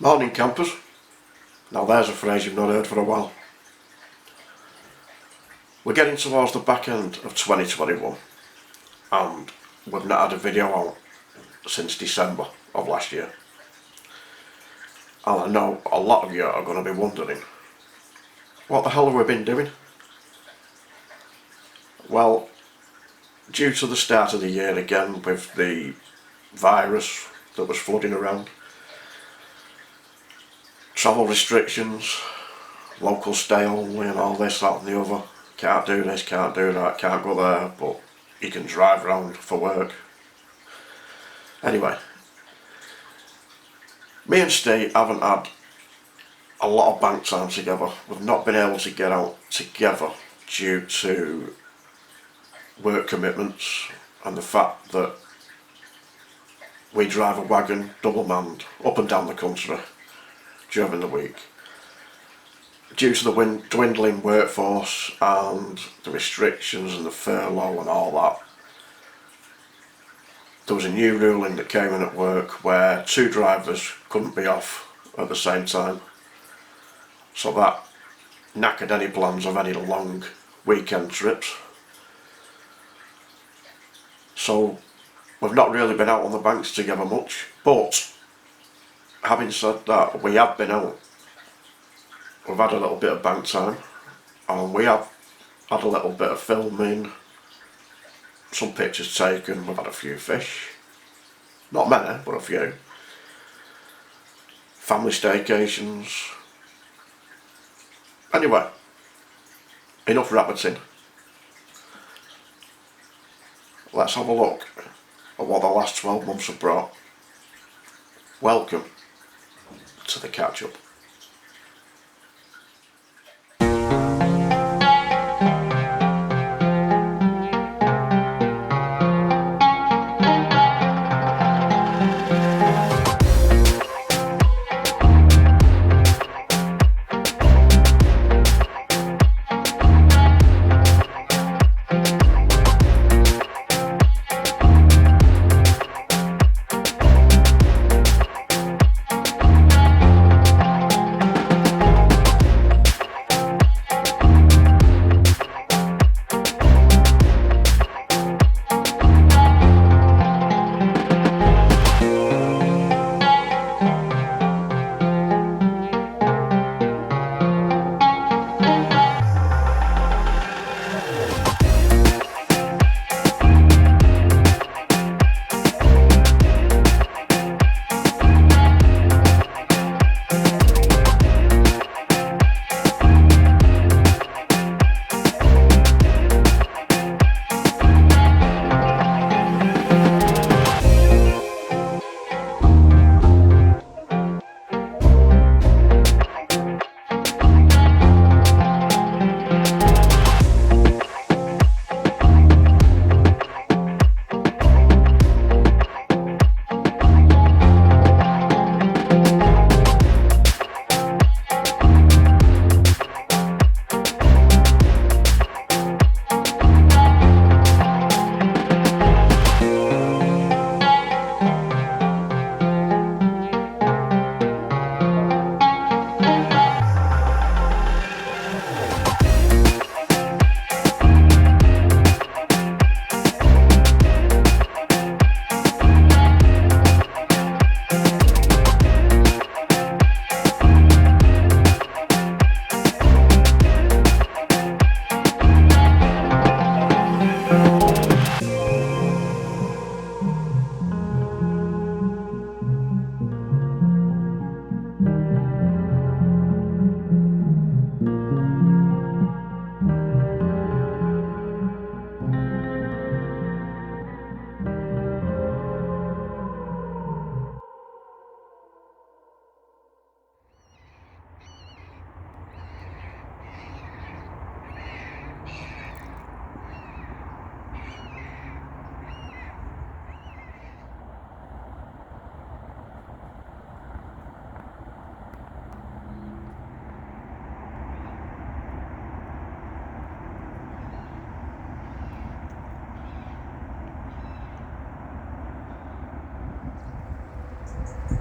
Morning campers. Now there's a phrase you've not heard for a while. We're getting towards the back end of 2021 and we've not had a video out since December of last year. And I know a lot of you are going to be wondering, what the hell have we been doing? Well, due to the start of the year again with the virus that was flooding around, travel restrictions, local stay only and all this, that and the other. Can't do this, can't do that, can't go there, but you can drive around for work. Anyway, me and Steve haven't had a lot of bank time together. We've not been able to get out together due to work commitments and the fact that we drive a wagon double manned up and down the country during the week. Due to the dwindling workforce and the restrictions and the furlough and all that, there was a new ruling that came in at work where 2 drivers couldn't be off at the same time. So that knackered any plans of any long weekend trips. So we've not really been out on the banks together much, but having said that, we have been out. We've had a little bit of bank time and we have had a little bit of filming, some pictures taken, we've had a few fish. Not many, but a few. Family staycations. Anyway, enough rabbiting. Let's have a look at what the last 12 months have brought. Welcome to the catch-up.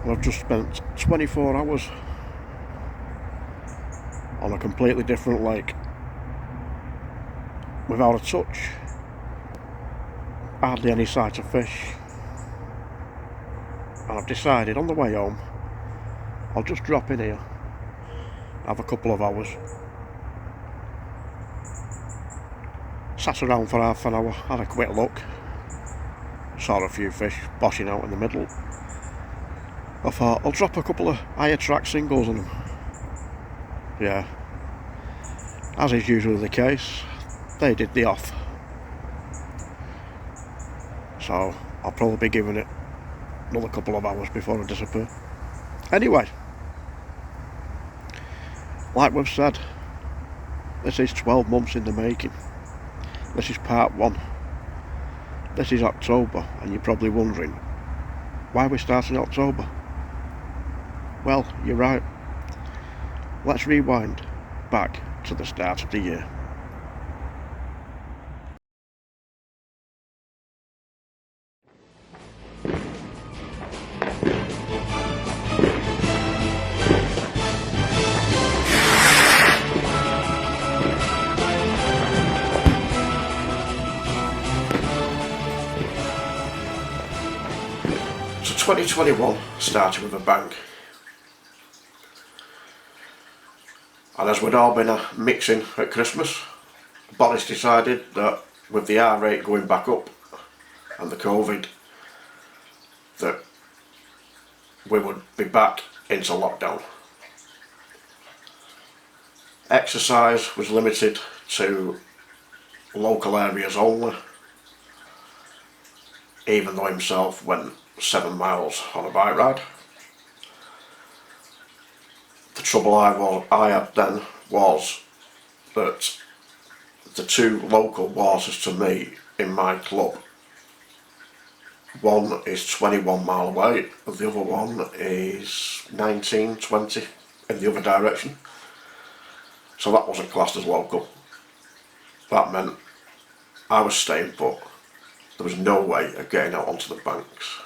and I've just spent 24 hours on a completely different lake without a touch, hardly any sight of fish, and I've decided on the way home I'll just drop in here, have a couple of hours, sat around for half an hour, had a quick look, saw a few fish boshing out in the middle. I thought I'll drop a couple of higher track singles on them. Yeah, as is usually the case, they did the off. So I'll probably be giving it another couple of hours before I disappear. Anyway, like we've said, this is 12 months in the making. This is part 1. This is October, and you're probably wondering, why are we starting October? Well, you're right. Let's rewind back to the start of the year. So 2021 started with a bang. And as we'd all been mixing at Christmas, Boris decided that with the R rate going back up and the COVID, that we would be back into lockdown. Exercise was limited to local areas only, even though himself went 7 miles on a bike ride. The trouble I had then was that the 2 local waters to me in my club, one is 21 mile away and the other one is 19, 20 in the other direction. So that wasn't classed as local. That meant I was staying put. There was no way of getting out onto the banks.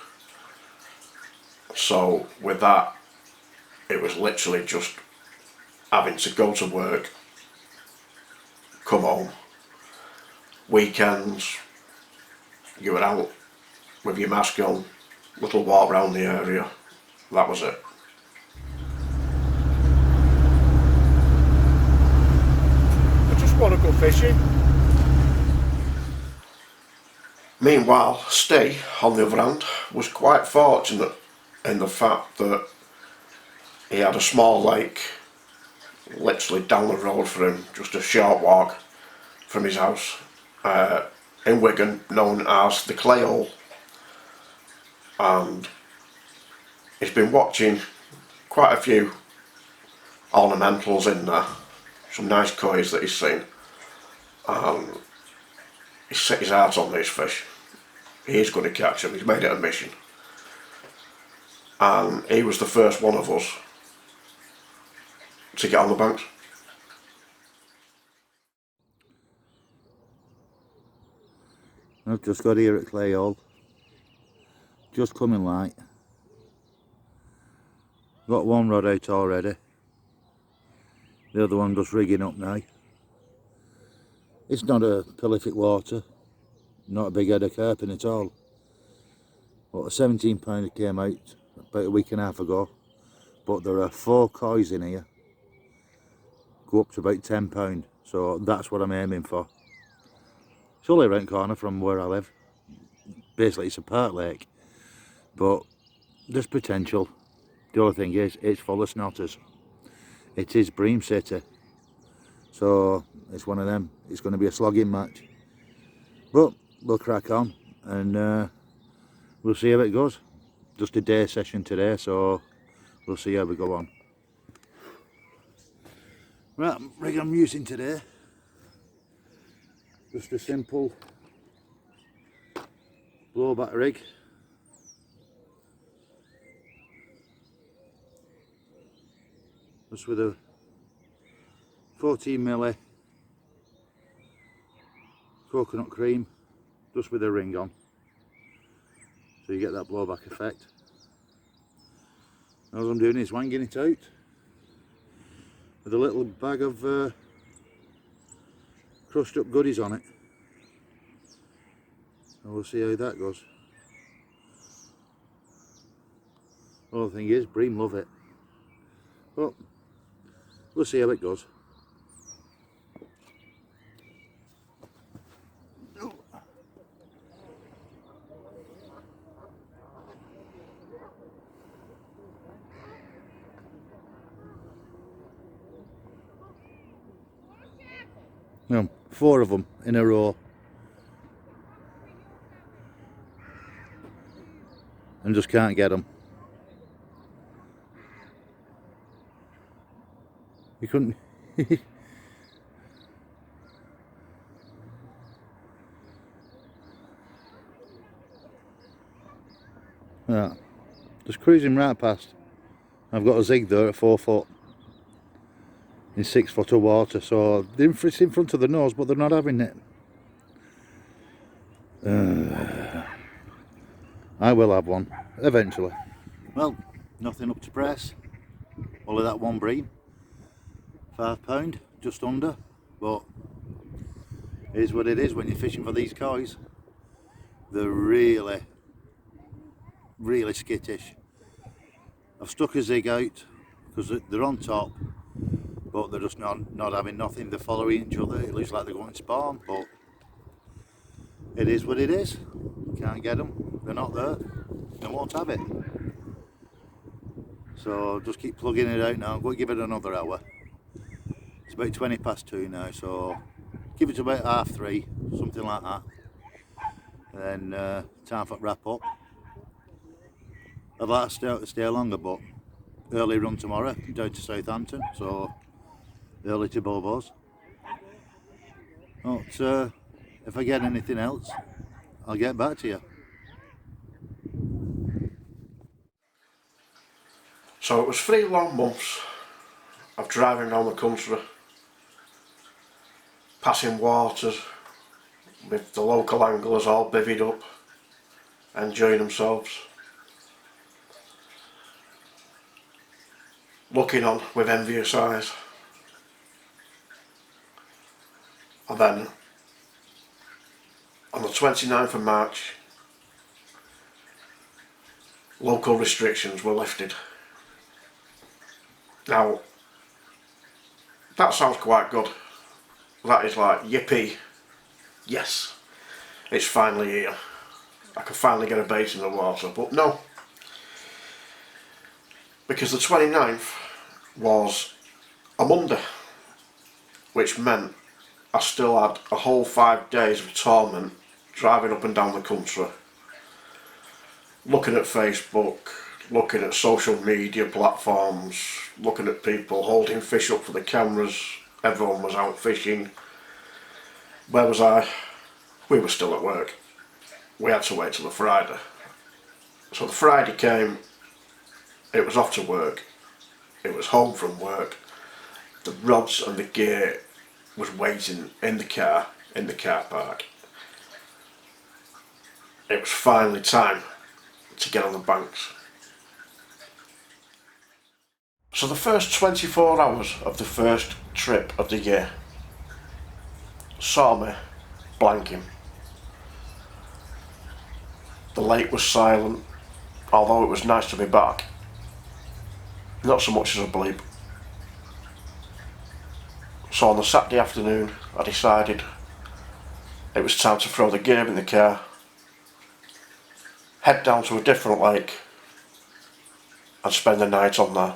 So with that, it was literally just having to go to work, come home. Weekends, you were out with your mask on, little walk around the area. That was it. I just want to go fishing. Meanwhile, Steve, on the other hand, was quite fortunate in the fact that he had a small lake literally down the road for him, just a short walk from his house, in Wigan, known as the Clay Hole. And he's been watching quite a few ornamentals in there, some nice kois that he's seen, and he's set his heart on these fish. He's going to catch them, he's made it a mission. And he was the first one of us to get on the banks. I've just got here at Clay Hole, just coming light. Got one rod out already, the other one just rigging up now. It's not a prolific water, not a big head of carp in at all. But a 17 pounder came out about a week and a half ago, but there are 4 kois in here, go up to about 10 pound, so that's what I'm aiming for. It's only around the corner from where I live. Basically it's a park lake, but there's potential. The other thing is, it's full of snotters. It is Bream City, so it's one of them. It's going to be a slogging match, but we'll crack on and we'll see how it goes. Just a day session today, so we'll see how we go on. Right, rig I'm using today, just a simple blowback rig. Just with a 14mm coconut cream, just with a ring on, so you get that blowback effect. All I'm doing is wanging it out with a little bag of crushed up goodies on it. And we'll see how that goes. Well, the thing is, bream love it. But we'll see how it goes. No, 4 of them in a row. And just can't get them. You couldn't. Yeah, just cruising right past. I've got a zig there at 4 foot in 6 foot of water, so it's in front of the nose, but they're not having it. I will have one eventually. Well, nothing up to press. Only that one bream, £5, just under, but it is what it is when you're fishing for these coys. They're really skittish. I've stuck a zig out because they're on top, but they're just not having nothing. They're following each other. It looks like they're going to spawn, but it is what it is. Can't get them. They're not there. They won't have it. So just keep plugging it out now. I'm going to give it another hour. It's about 20 past 2 now, so give it to about 3:30, something like that. And then time for wrap up. I'd like to stay longer, but early run tomorrow down to Southampton, so early to Bobo's. But if I get anything else, I'll get back to you. So it was 3 long months of driving around the country, passing waters with the local anglers all bivvied up, enjoying themselves, looking on with envious eyes. And then on the 29th of March, local restrictions were lifted. Now, that sounds quite good. That is like, yippee, yes, it's finally here. I can finally get a bait in the water, but no. Because the 29th was a Monday, which meant I still had a whole 5 days of torment driving up and down the country, looking at Facebook, looking at social media platforms, looking at people holding fish up for the cameras. Everyone was out fishing. Where was I? We were still at work. We had to wait till the Friday. So the Friday came, it was off to work, it was home from work, the rods and the gear was waiting in the car park. It was finally time to get on the banks. So the first 24 hours of the first trip of the year saw me blanking. The lake was silent, although it was nice to be back. Not so much as a bleep. So on the Saturday afternoon, I decided it was time to throw the gear in the car, head down to a different lake and spend the night on there.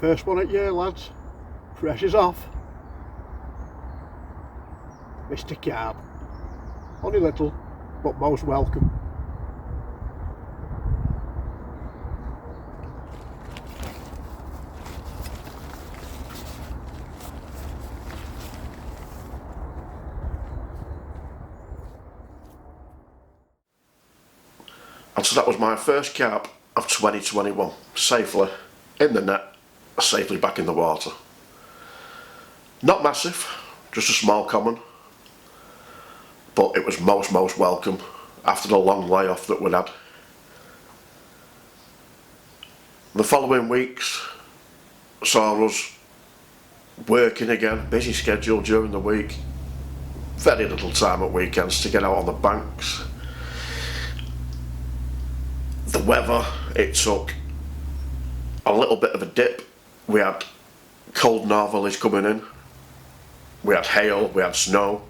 First one at year, lads. Pressure's off. Mr. Carp. Only little, but most welcome. And so that was my first carp of 2021, safely in the net, safely back in the water. Not massive, just a small common, but it was most welcome after the long layoff that we'd had. The following weeks saw us working again, busy schedule during the week, very little time at weekends to get out on the banks. The weather, it took a little bit of a dip. We had cold northerlies coming in, we had hail, we had snow.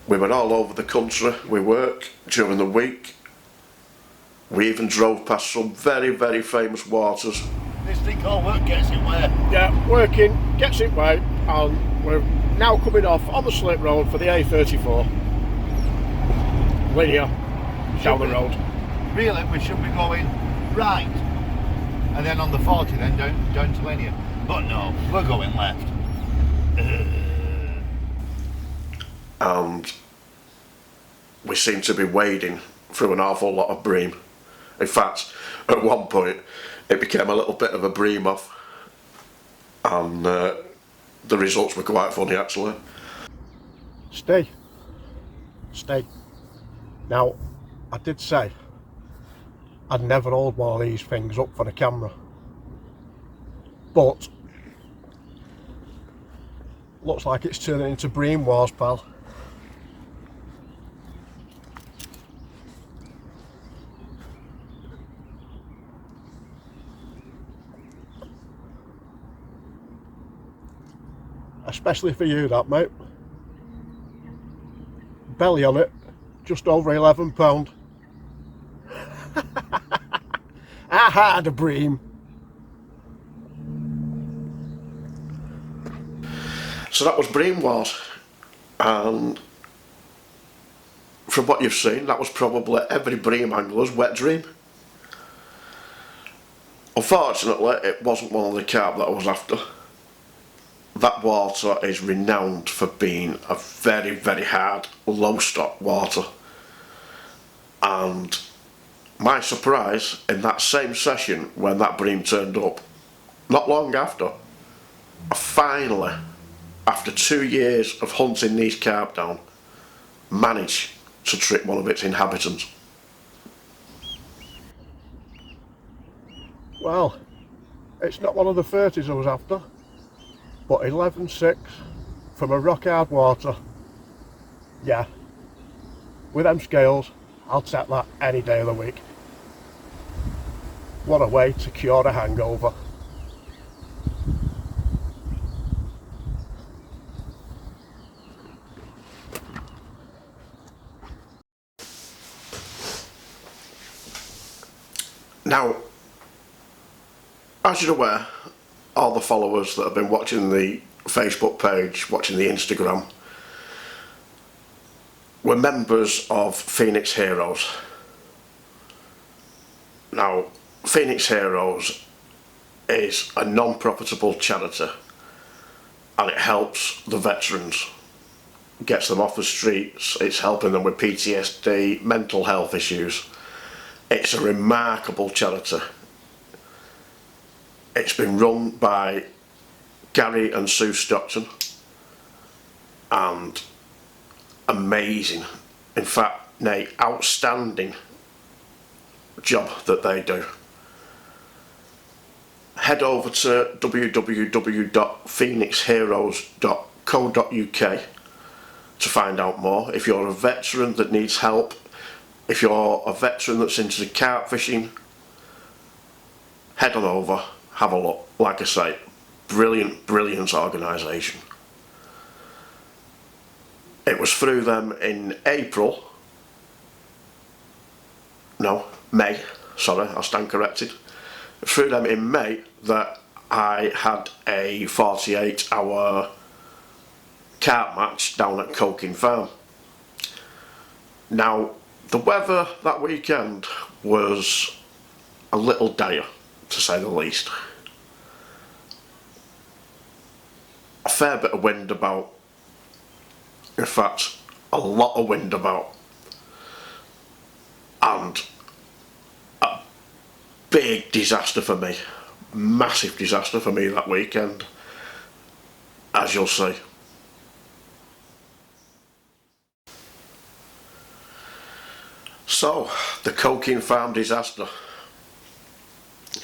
We were all over the country, we worked during the week. We even drove past some very famous waters. This thing called work gets it where? Yeah, working, gets it right, and we're now coming off on the slip road for the A34. Linear, down the road. Really, we should be going right, and then on the 40 then down to linear. But no, we're going left. And we seemed to be wading through an awful lot of bream. In fact, at one point it became a little bit of a bream off, and the results were quite funny actually. Stay. Now, I did say I'd never hold one of these things up for the camera, but looks like it's turning into bream wars, pal. Especially for you, that, mate. Belly on it, just over 11 pound. I had a bream. So that was bream wars, and from what you've seen, that was probably every bream angler's wet dream. Unfortunately, it wasn't one of the carp that I was after. That water is renowned for being a very hard, low stock water. And my surprise, in that same session when that bream turned up, not long after, I finally, after 2 years of hunting these carp down, managed to trick one of its inhabitants. Well, it's not one of the 30s I was after, but 11.6 from a rock hard water. Yeah, with them scales, I'll take that any day of the week. What a way to cure a hangover. Now, as you're aware, all the followers that have been watching the Facebook page, watching the Instagram, were members of Phoenix Heroes. Now, Phoenix Heroes is a non-profitable charity, and it helps the veterans, gets them off the streets, it's helping them with PTSD, mental health issues. It's a remarkable charity. It's been run by Gary and Sue Stockton, and amazing, in fact, nay, outstanding job that they do. Head over to www.phoenixheroes.co.uk to find out more. If you're a veteran that needs help, if you're a veteran that's into the carp fishing, head on over, have a look. Like I say, brilliant organisation. It was through them in May, sorry, I stand corrected. It through them in May that I had a 48-hour kart match down at Coking Farm. Now, the weather that weekend was a little dire, to say the least. A fair bit of wind about. In fact, a lot of wind about. And a big disaster for me. Massive disaster for me that weekend, as you'll see. So, the Coking Farm disaster.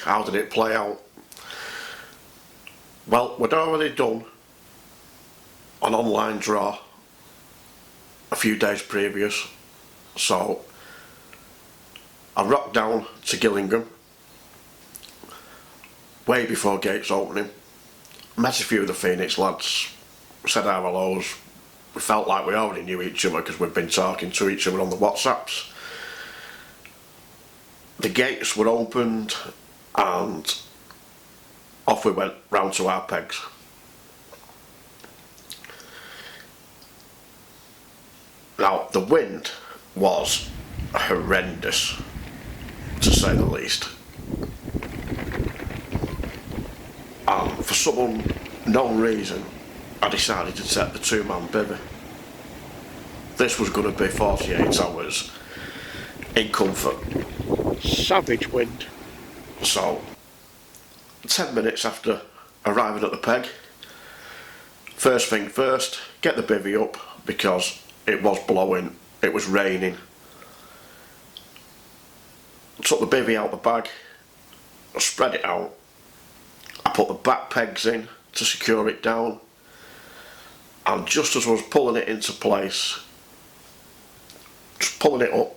How did it play out? Well, we'd already done an online draw a few days previous, so I rocked down to Gillingham way before gates opening, met a few of the Phoenix lads, said our hellos. We felt like we already knew each other because we'd been talking to each other on the WhatsApps. The gates were opened and off we went round to our pegs. Now, the wind was horrendous, to say the least. And for some unknown reason, I decided to take the two-man bivvy. This was going to be 48 hours in comfort. Savage wind. So, 10 minutes after arriving at the peg, first thing first, get the bivvy up because it was blowing, it was raining. Took the bivvy out the bag, spread it out. I put the back pegs in to secure it down, and just as I was pulling it into place, just pulling it up,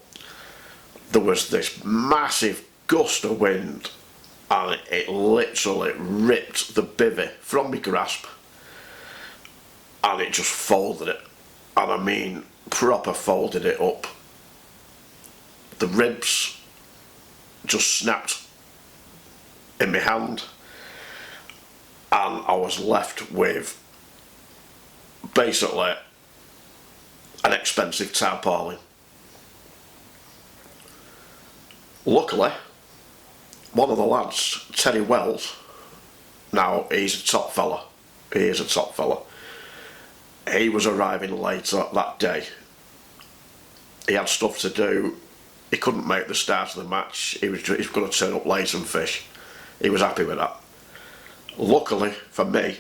there was this massive gust of wind and it literally ripped the bivvy from my grasp and it just folded it, and I mean proper folded it up. The ribs just snapped in my hand and I was left with basically an expensive tarpaulin. Luckily, one of the lads, Teddy Wells, now he's a top fella, he is a top fella, he was arriving later that day. He had stuff to do, he couldn't make the start of the match, he was going to turn up late and fish. He was happy with that. Luckily for me,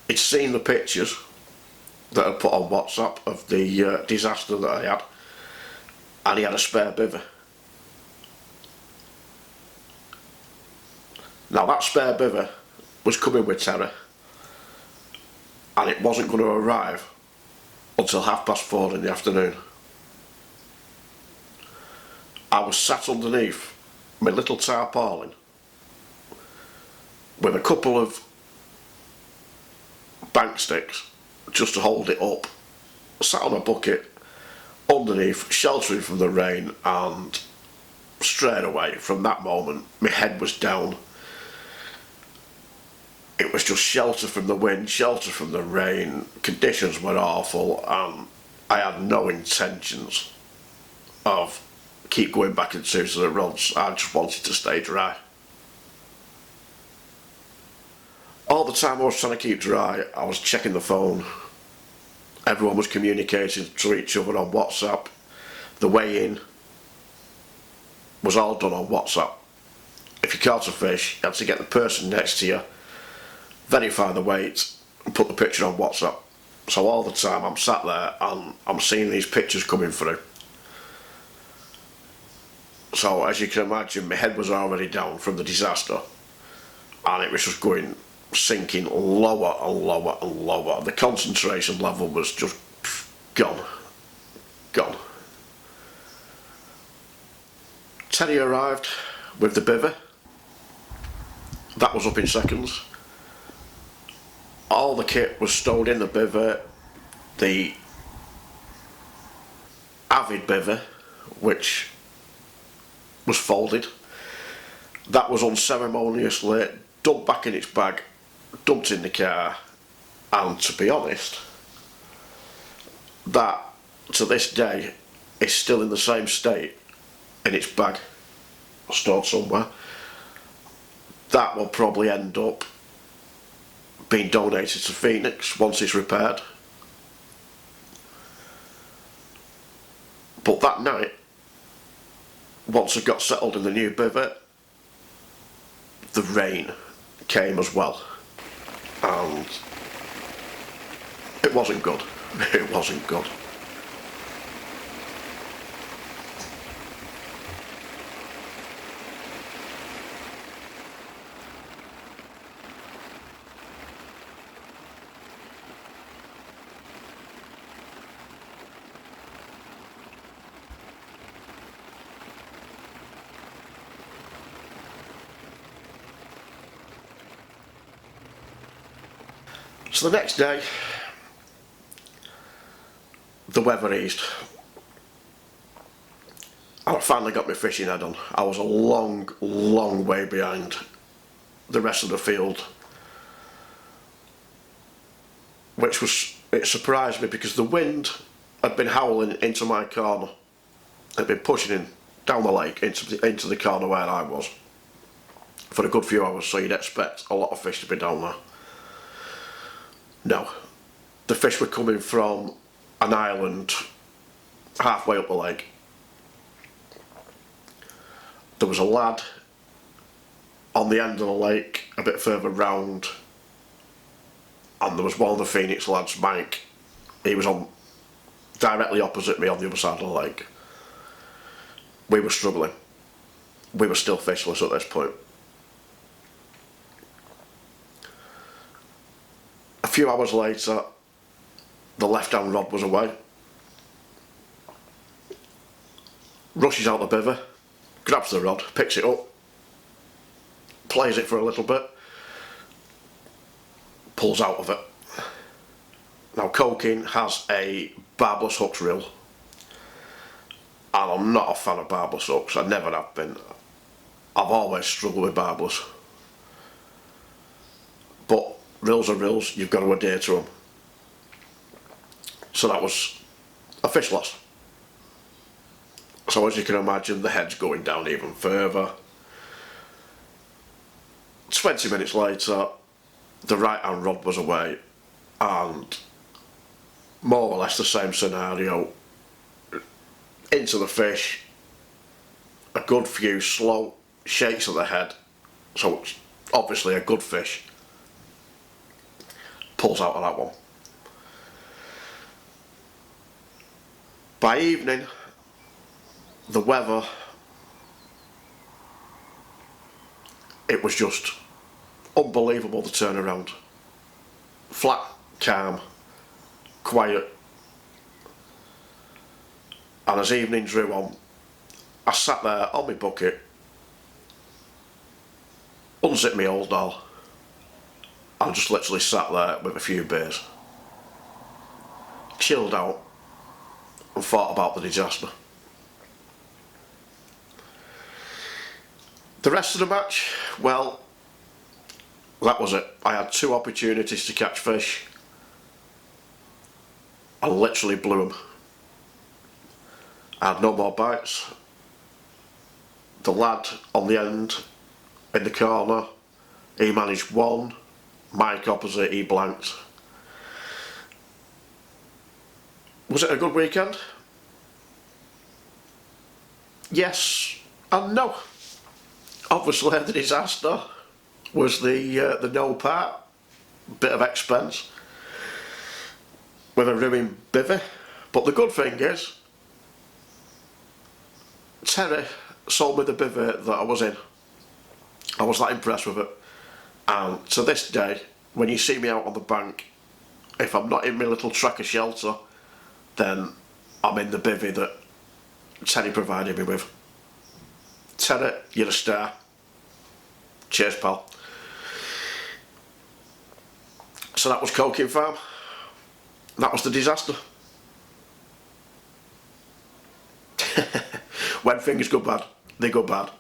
he'd seen the pictures that I put on WhatsApp of the disaster that I had, and he had a spare bivvy. Now that spare bivvy was coming with Terry, and it wasn't going to arrive until 4:30 in the afternoon. I was sat underneath my little tarpaulin with a couple of bank sticks just to hold it up, sat on a bucket underneath, sheltering from the rain, and straight away from that moment my head was down. It was just shelter from the wind, shelter from the rain, conditions were awful, and I had no intentions of keep going back into the rods. I just wanted to stay dry. All the time I was trying to keep dry, I was checking the phone. Everyone was communicating to each other on WhatsApp. The weigh-in was all done on WhatsApp. If you caught a fish, you had to get the person next to you, verify the weight, and put the picture on WhatsApp. So all the time I'm sat there and I'm seeing these pictures coming through. So as you can imagine, my head was already down from the disaster, and it was just going, sinking lower and lower and lower. The concentration level was just gone. Teddy arrived with the bivvy. That was up in seconds. All the kit was stowed in the bivvy. The Avid bivvy, which was folded, That was unceremoniously dumped back in its bag, dumped in the car, and to be honest, that to this day is still in the same state in its bag, stored somewhere. That will probably end up being donated to Phoenix once it's repaired. But that night, once I got settled in the new bivvy, the rain came as well, and it wasn't good. It wasn't good. So the next day, the weather eased, and I finally got my fishing head on. I was a long, long way behind the rest of the field, it surprised me because the wind had been howling into my corner. It had been pushing in down the lake into the corner where I was for a good few hours, so you'd expect a lot of fish to be down there. No, the fish were coming from an island halfway up the lake. There was a lad on the end of the lake a bit further round, and there was one of the Phoenix lads, Mike. He was on directly opposite me on the other side of the lake. We were struggling. We were still fishless at this point. A few hours later, the left-hand rod was away. Rushes out the bivvy, grabs the rod, picks it up, plays it for a little bit, pulls out of it. Now, Coking has a barbless hooks reel, and I'm not a fan of barbless hooks. I never have been. I've always struggled with barbless. But reels are reels, you've got to adhere to them. So that was a fish loss. So as you can imagine, the head's going down even further. 20 minutes later, the right hand rod was away, and more or less the same scenario. Into the fish, a good few slow shakes of the head, so it's obviously a good fish. Pulls out of that one. By evening, the weather, it was just unbelievable, the turnaround. Flat, calm, quiet. And as evening drew on, I sat there on my bucket, unzipped my old doll, and just literally sat there with a few beers. Chilled out and thought about the disaster. The rest of the match, well, that was it. I had 2 opportunities to catch fish. I literally blew them. I had no more bites. The lad on the end, in the corner, he managed 1. Mike opposite, he blanked. Was it a good weekend? Yes and no. Obviously the disaster was the no part, bit of expense with a ruined bivvy. But the good thing is, Terry sold me the bivvy that I was in. I was that impressed with it, and to this day, when you see me out on the bank, if I'm not in my little tracker shelter, then I'm in the bivvy that Terry provided me with. Terry, you're a star. Cheers, pal. So that was Coking Farm. That was the disaster. When things go bad, they go bad.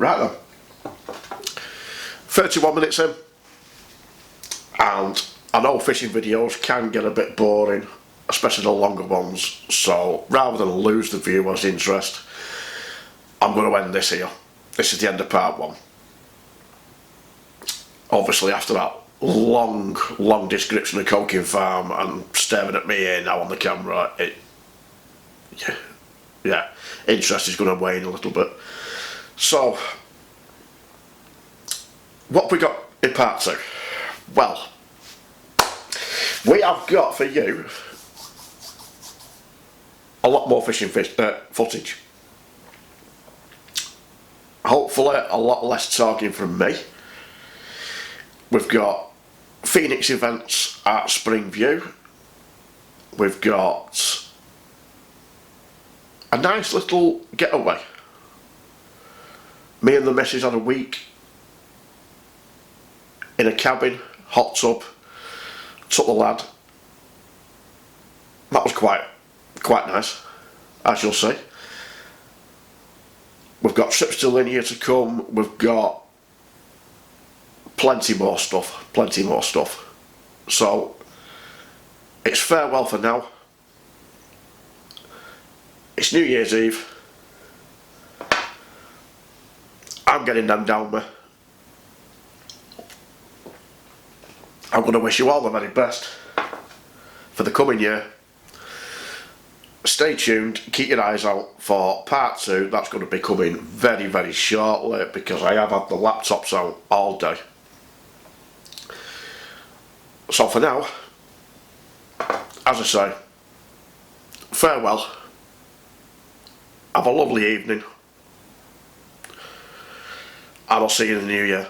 Right then. 31 minutes in, and I know fishing videos can get a bit boring, especially the longer ones, so rather than lose the viewer's interest, I'm going to end this here. This is the end of part 1. Obviously after that long description of Coking Farm and staring at me here now on the camera, yeah, interest is going to wane a little bit. So, what have we got in part 2? Well, we have got for you a lot more fishing footage. Hopefully a lot less talking from me. We've got Phoenix events at Springview. We've got a nice little getaway. Me and the missus had a week in a cabin, hot tub, took the lad. That was quite nice, as you'll see. We've got trips to Linear to come. We've got plenty more stuff. So it's farewell for now. It's New Year's Eve. I'm getting them down me. I'm going to wish you all the very best for the coming year. Stay tuned, keep your eyes out for part 2. That's going to be coming very, very shortly because I have had the laptops out all day. So for now, as I say, farewell. Have a lovely evening. And I'll see you in the new year.